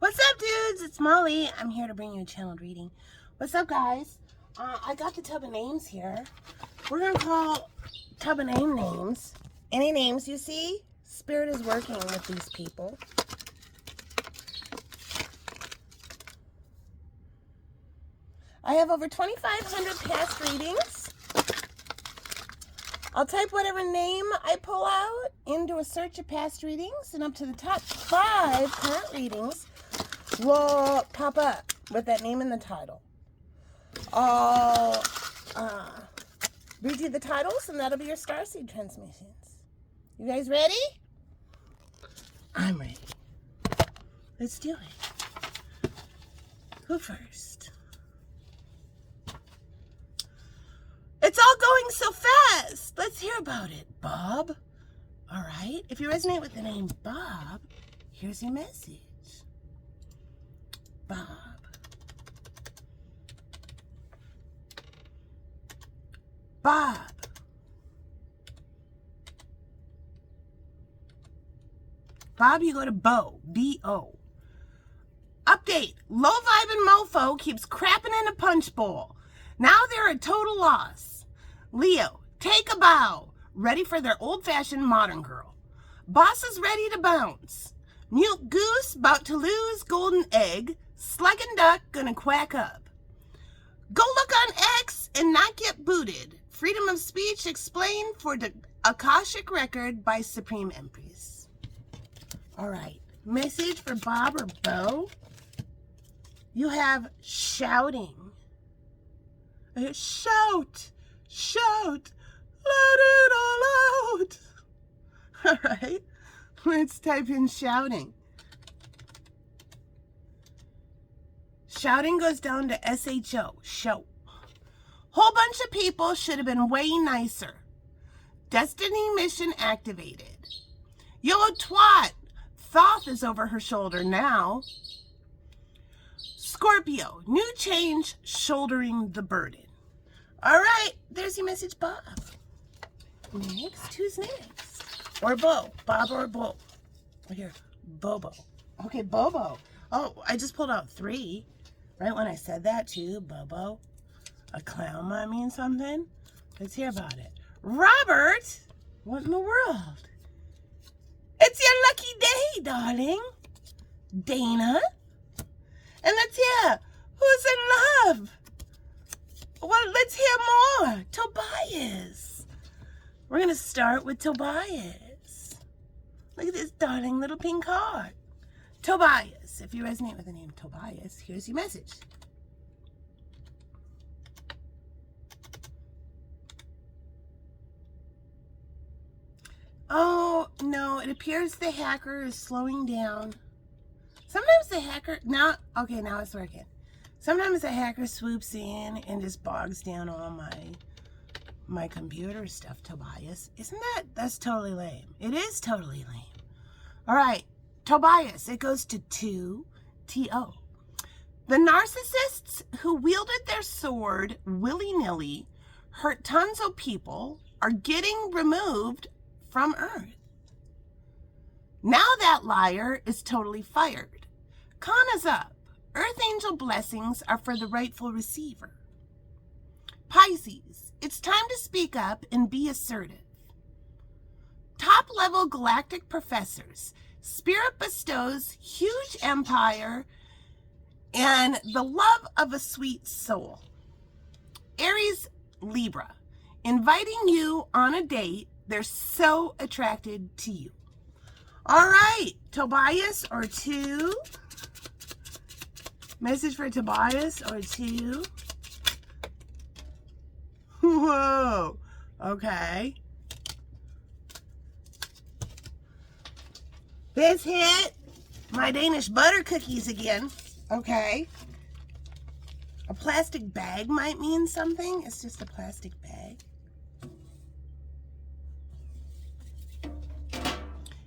What's up, dudes? It's Molly. I'm here to bring you a channeled reading. What's up, guys? I got the tub of names here. We're going to call tub of names. Any names you see? Spirit is working with these people. I have over 2,500 past readings. I'll type whatever name I pull out into a search of past readings, and up to the top 5 current readings will pop up with that name in the title. I'll read you the titles, and that'll be your Starseed transmissions. You guys ready? I'm ready. Let's do it. Who first? It's all going so fast. Let's hear about it. Bob? All right. If you resonate with the name Bob, here's your message. Bob. Bob. Bob, you go to Bo. B-O. Update. Low vibe and mofo keeps crapping in a punch bowl. Now they're a total loss. Leo, take a bow. Ready for their old-fashioned modern girl. Boss is ready to bounce. Mute goose about to lose golden egg. Slug and duck gonna quack up. Go look on X and not get booted. Freedom of speech explained for the Akashic record by Supreme Empress. All right. Message for Bob or Bo. You have shouting. Shout, shout, let it all out. All right, let's type in shouting. Shouting goes down to S-H-O, shout. Whole bunch of people should have been way nicer. Destiny mission activated. Yo, twat, Thoth is over her shoulder now. Scorpio, new change, shouldering the burden. All right, there's your message, Bob. Next, who's next? Or Bo, Bob or Bo. Here, Bobo. Okay, Bobo. Oh, I just pulled out 3. Right when I said that too, Bobo. A clown might mean something. Let's hear about it. Robert, what in the world? It's your lucky day, darling. Dana. And let's hear who's in love. Well, let's hear more. Tobias. We're going to start with Tobias. Look at this darling little pink heart. Tobias. If you resonate with the name Tobias, here's your message. Oh, no. It appears the hacker is slowing down. Sometimes the hacker... Now it's working. Sometimes the hacker swoops in and just bogs down all my computer stuff, Tobias. Isn't that? That's totally lame. It is totally lame. All right, Tobias, it goes to 2, T-O. The narcissists who wielded their sword willy-nilly, hurt tons of people, are getting removed from Earth. Now that liar is totally fired. Kana's up. Earth angel blessings are for the rightful receiver. Pisces, it's time to speak up and be assertive. Top-level galactic professors, Spirit bestows huge empire and the love of a sweet soul. Aries, Libra, inviting you on a date. They're so attracted to you. All right, Tobias or 2. Message for Tobias or 2. Whoa. Okay. This hit my Danish butter cookies again. Okay. A plastic bag might mean something. It's just a plastic bag.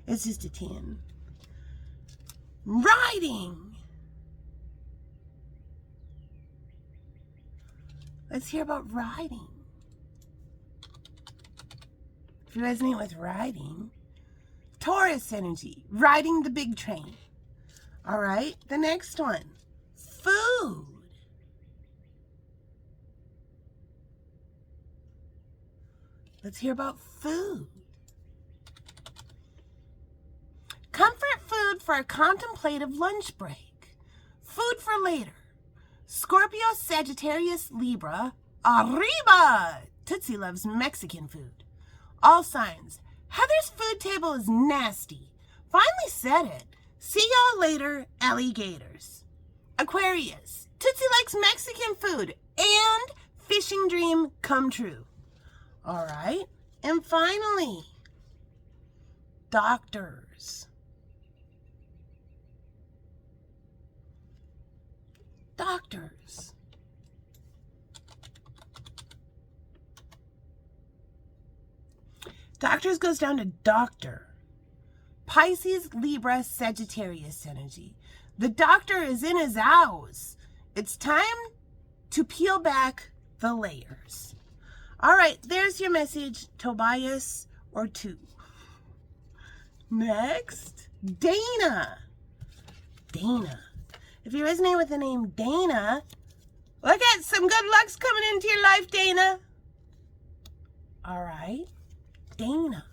It's just a tin. Riding. Let's hear about riding. If you resonate with riding, Taurus energy, riding the big train. All right, the next one, food. Let's hear about food. Comfort food for a contemplative lunch break. Food for later. Scorpio, Sagittarius, Libra. Arriba! Tootsie loves Mexican food. All signs. Heather's food table is nasty. Finally said it. See y'all later, alligators. Aquarius. Tootsie likes Mexican food and fishing dream come true. All right. And finally, doctors. Doctors. Doctors goes down to doctor. Pisces, Libra, Sagittarius energy. The doctor is in his house. It's time to peel back the layers. All right, there's your message, Tobias or two. Next, Dana. Dana. If you resonate with the name Dana, look at some good luck's coming into your life, Dana. All right, Dana.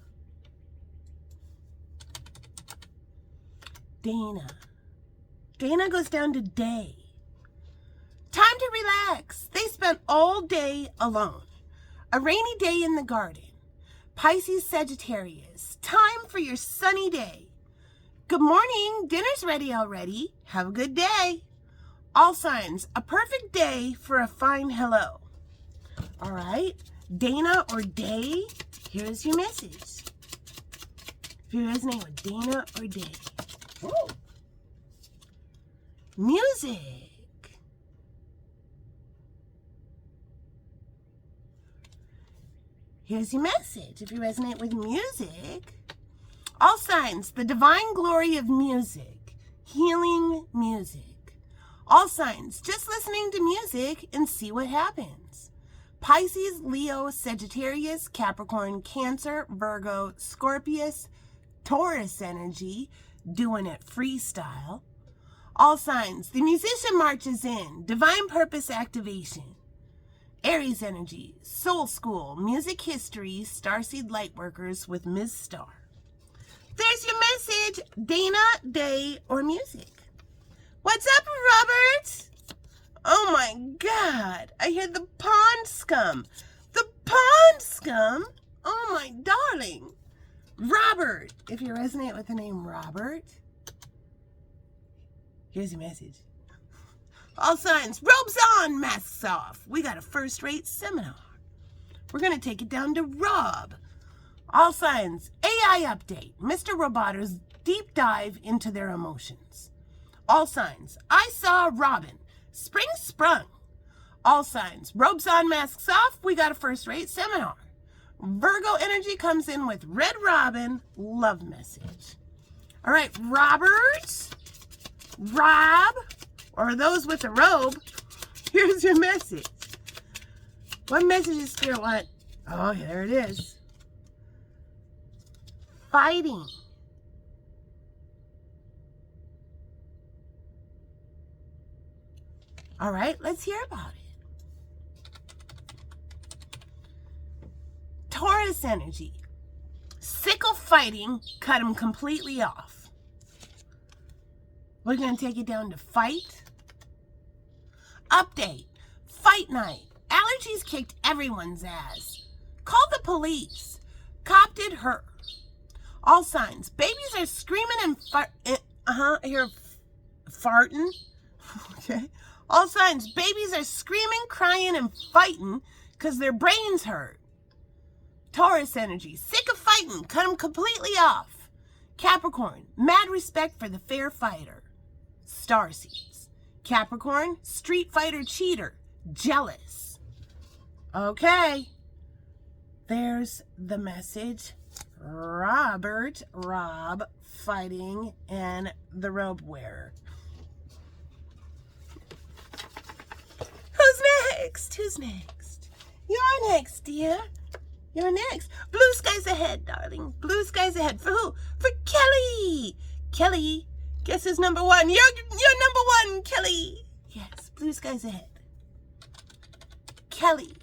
Dana. Dana goes down to day. Time to relax. They spent all day alone. A rainy day in the garden. Pisces, Sagittarius. Time for your sunny day. Good morning. Dinner's ready already. Have a good day. All signs. A perfect day for a fine hello. All right. Dana or day, here's your message. If you resonate with Dana or day. Ooh. Music. Here's your message. If you resonate with music, all signs, the divine glory of music, healing music. All signs, just listening to music and see what happens. Pisces, Leo, Sagittarius, Capricorn, Cancer, Virgo, Scorpius, Taurus energy, doing it freestyle. All signs, the musician marches in, divine purpose activation. Aries energy, soul school, music history, Starseed lightworkers with Ms. Star. There's your message, Dana, day, or music. What's up, Robert? Oh my God, I hear the pond scum. The pond scum? Oh my darling. Robert, if you resonate with the name Robert, here's your message. All signs, robes on, masks off. We got a first-rate seminar. We're going to take it down to Rob. All signs, AI update. Mr. Roboto's deep dive into their emotions. All signs, I saw Robin. Spring sprung. All signs, robes on, masks off. We got a first-rate seminar. Virgo energy comes in with Red Robin, love message. All right, Robert, Rob, or those with a robe, here's your message. What message is Spirit want? Oh, there it is. Fighting. All right, let's hear about it. Taurus energy. Sick of fighting, cut him completely off. We're going to take it down to fight. Update. Fight night. Allergies kicked everyone's ass. Call the police. Copted her. All signs. Babies are screaming and I hear farting. Okay. All signs. Babies are screaming, crying, and fighting because their brains hurt. Taurus energy. Sick of fighting. Cut them completely off. Capricorn. Mad respect for the fair fighter. Starseeds. Capricorn. Street fighter cheater. Jealous. Okay. There's the message. Robert, Rob, fighting, and the robe wearer. Who's next? Who's next? You're next, dear. You're next. Blue skies ahead, darling. Blue skies ahead. For who? For Kelly. Kelly. Guess who's number one? You're number one, Kelly. Yes, blue skies ahead. Kelly.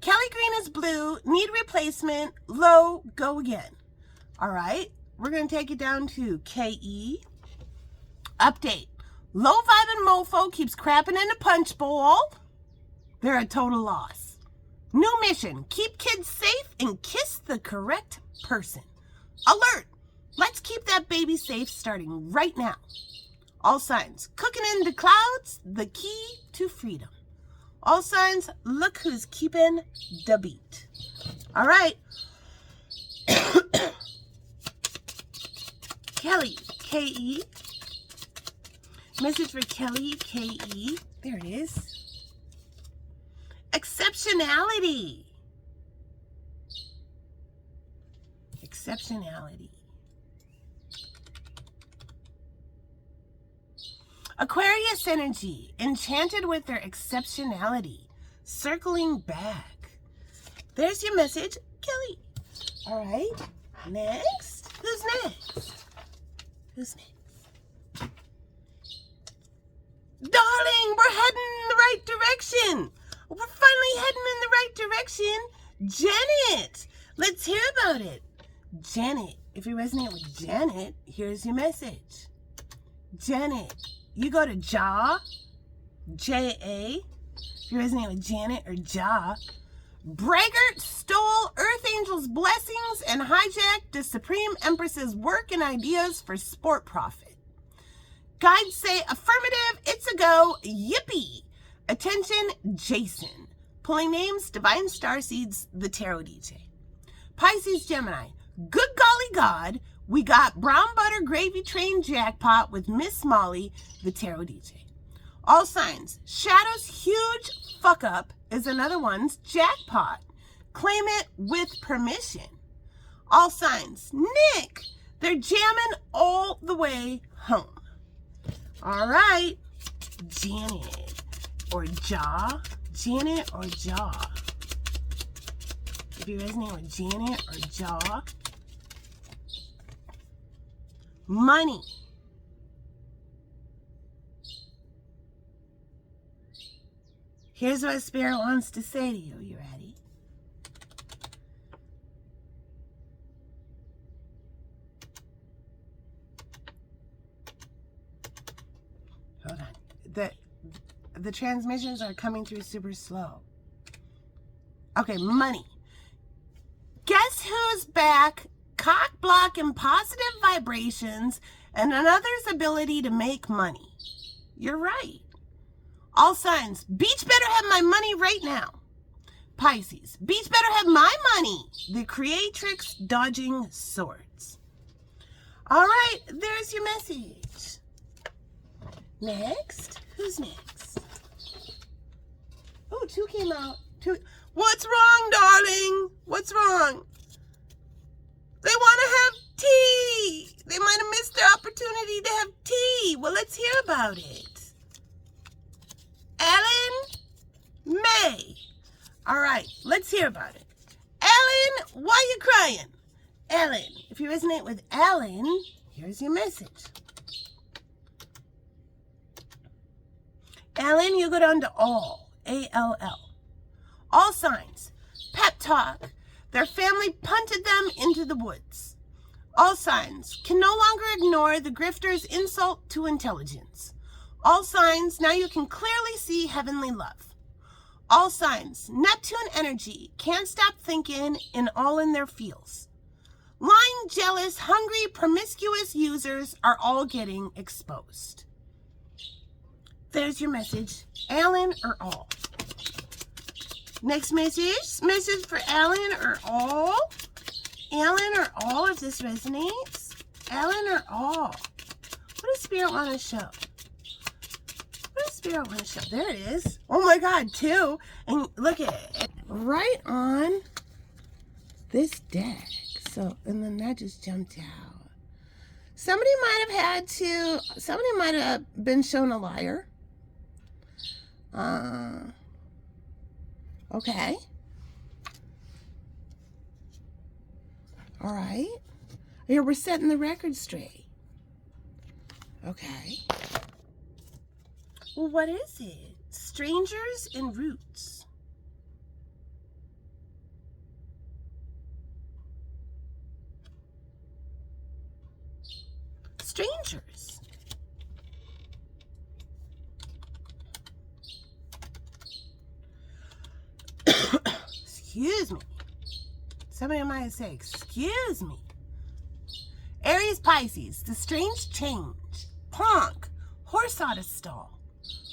Kelly green is blue. Need replacement. Low. Go again. All right. We're going to take it down to KE. Update. Low vibe and mofo keeps crapping in the punch bowl. They're a total loss. New mission. Keep kids safe and kiss the correct person. Alert. Let's keep that baby safe starting right now. All signs. Cooking in the clouds. The key to freedom. All signs. Look who's keeping the beat. All right. Kelly, K-E. Message for Kelly, K-E. There it is. Exceptionality. Exceptionality. Aquarius energy, enchanted with their exceptionality, circling back. There's your message, Kelly. All right, next. Who's next? Who's next? Darling, we're heading in the right direction. We're finally heading in the right direction. Janet, let's hear about it. Janet, if you resonate with Janet, here's your message. Janet, you go to Jah, J-A, if you resonate with Janet or Jah. Braggart stole Earth Angel's blessings and hijacked the Supreme Empress's work and ideas for sport profit. Guides say affirmative, it's a go, yippee. Attention, Jason. Pulling names, Divine Starseeds, the Tarot DJ. Pisces, Gemini. Good golly God, we got brown butter gravy train jackpot with Miss Molly, the Tarot DJ. All signs. Shadow's huge fuck up is another one's jackpot. Claim it with permission. All signs. Nick, they're jamming all the way home. All right. Janet or Jah. Janet or Jah. If you resonate with Janet or Jah. Money. Here's what Spirit wants to say to you. You ready? Hold on. The transmissions are coming through super slow. Okay, money. Guess who's back? Cock block and positive vibrations and another's ability to make money. You're right. All signs. Beach better have my money right now. Pisces. Beach better have my money. The creatrix dodging swords. All right. There's your message. Next. Who's next? Oh, two came out. Two. What's wrong, darling? What's wrong? They want to have tea. They might have missed their opportunity to have tea. Well, let's hear about it. Ellen May. All right, let's hear about it. Ellen, why are you crying? Ellen, if you resonate with Ellen, here's your message. Ellen, you go down to all, A-L-L. All signs. Pep talk. Their family punted them into the woods. All signs. Can no longer ignore the grifter's insult to intelligence. All signs. Now you can clearly see heavenly love. All signs. Neptune energy. Can't stop thinking in all in their feels. Lying, jealous, hungry, promiscuous users are all getting exposed. There's your message. Alan or all. Next message. Message for Alan or all. Alan or all, if this resonates. Alan or all. What does Spirit want to show? What does Spirit want to show? There it is. Oh my God, two. And look at it. Right on this deck. So, and then that just jumped out. Somebody might have been shown a liar. Okay. All right. Here we're setting the record straight. Okay. Well, what is it? Strangers and roots. Strangers. Excuse me. Somebody might say, excuse me. Aries, Pisces, the strange change. Plonk, horse out of stall.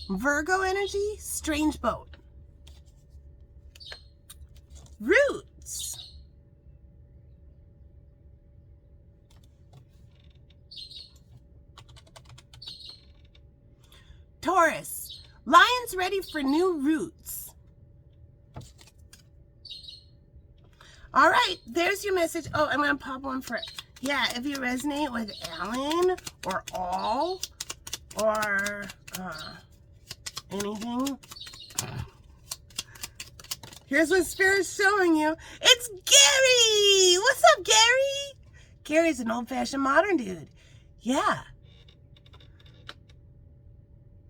Virgo energy, strange boat. Roots. Taurus, lions ready for new roots. All right, there's your message. Oh, I'm going to pop one for, yeah, if you resonate with Alan or all or anything. Here's what Spirit's showing you. It's Gary! What's up, Gary? Gary's an old-fashioned modern dude. Yeah.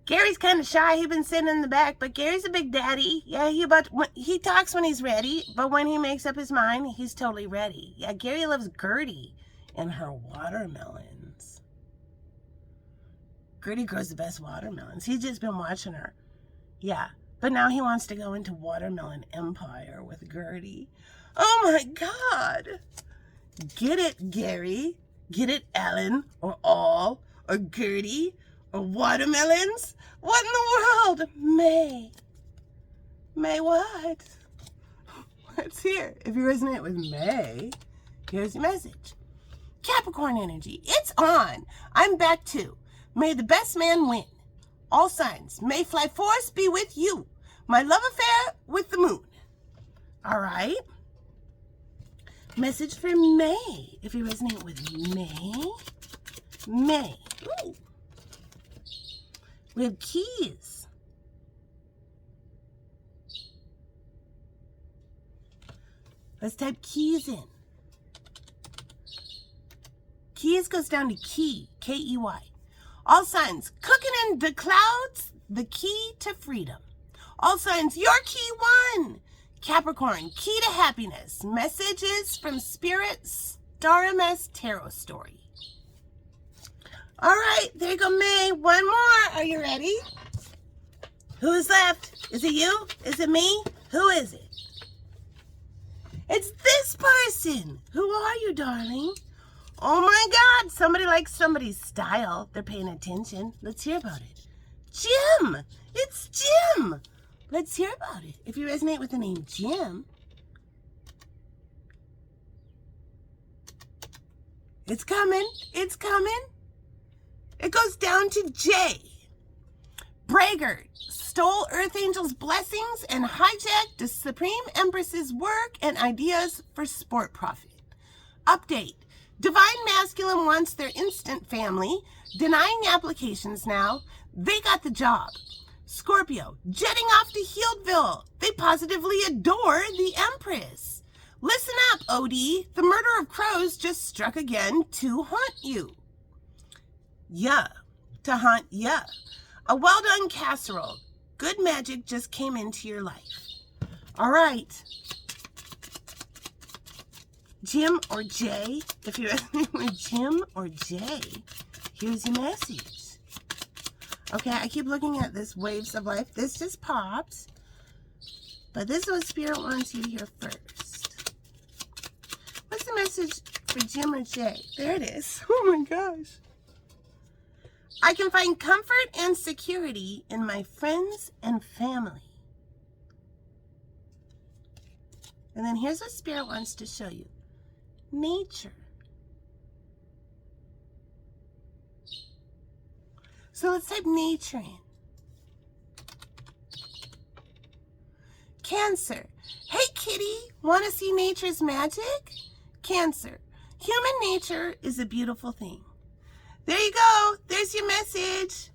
Gary's kind of shy. He's been sitting in the back, but Gary's a big daddy. Yeah, he talks when he's ready, but when he makes up his mind, he's totally ready. Yeah, Gary loves Gertie and her watermelons. Gertie grows the best watermelons. He's just been watching her. Yeah, but now he wants to go into watermelon empire with Gertie. Oh my God. Get it, Gary. Get it, Alan, or all, or Gertie, or watermelons? What in the world? May. May what? What's here? If you resonate with May, here's your message. Capricorn energy, it's on. I'm back too. May the best man win. All signs, may fly force be with you. My love affair with the moon. All right. Message for May. If you resonate with May. May. Ooh. We have keys. Let's type keys in. Keys goes down to key, K-E-Y. All signs, cooking in the clouds, the key to freedom. All signs, your key won. Capricorn, key to happiness. Messages from Spirit, Star MS Tarot Story. All right, there you go, May. One more. Are you ready? Who's left? Is it you? Is it me? Who is it? It's this person. Who are you, darling? Oh my God, somebody likes somebody's style. They're paying attention. Let's hear about it. Jim! It's Jim! Let's hear about it. If you resonate with the name Jim, it's coming. It's coming. It goes down to J. Braggart stole Earth Angel's blessings and hijacked the Supreme Empress's work and ideas for sport profit. Update. Divine Masculine wants their instant family. Denying applications now. They got the job. Scorpio, jetting off to Healdville. They positively adore the Empress. Listen up, Odie. The murder of crows just struck again to haunt you. Yeah, to haunt ya. A well-done casserole. Good magic just came into your life. All right. Jim or Jay, if you're with Jim or Jay, here's your message. Okay, I keep looking at this Waves of Life. This just pops. But this is what Spirit wants you to hear first. What's the message for Jim or Jay? There it is. Oh my gosh. I can find comfort and security in my friends and family. And then here's what Spirit wants to show you. Nature. So let's type nature in. Cancer. Hey kitty, want to see nature's magic? Cancer. Human nature is a beautiful thing. There you go. There's your message.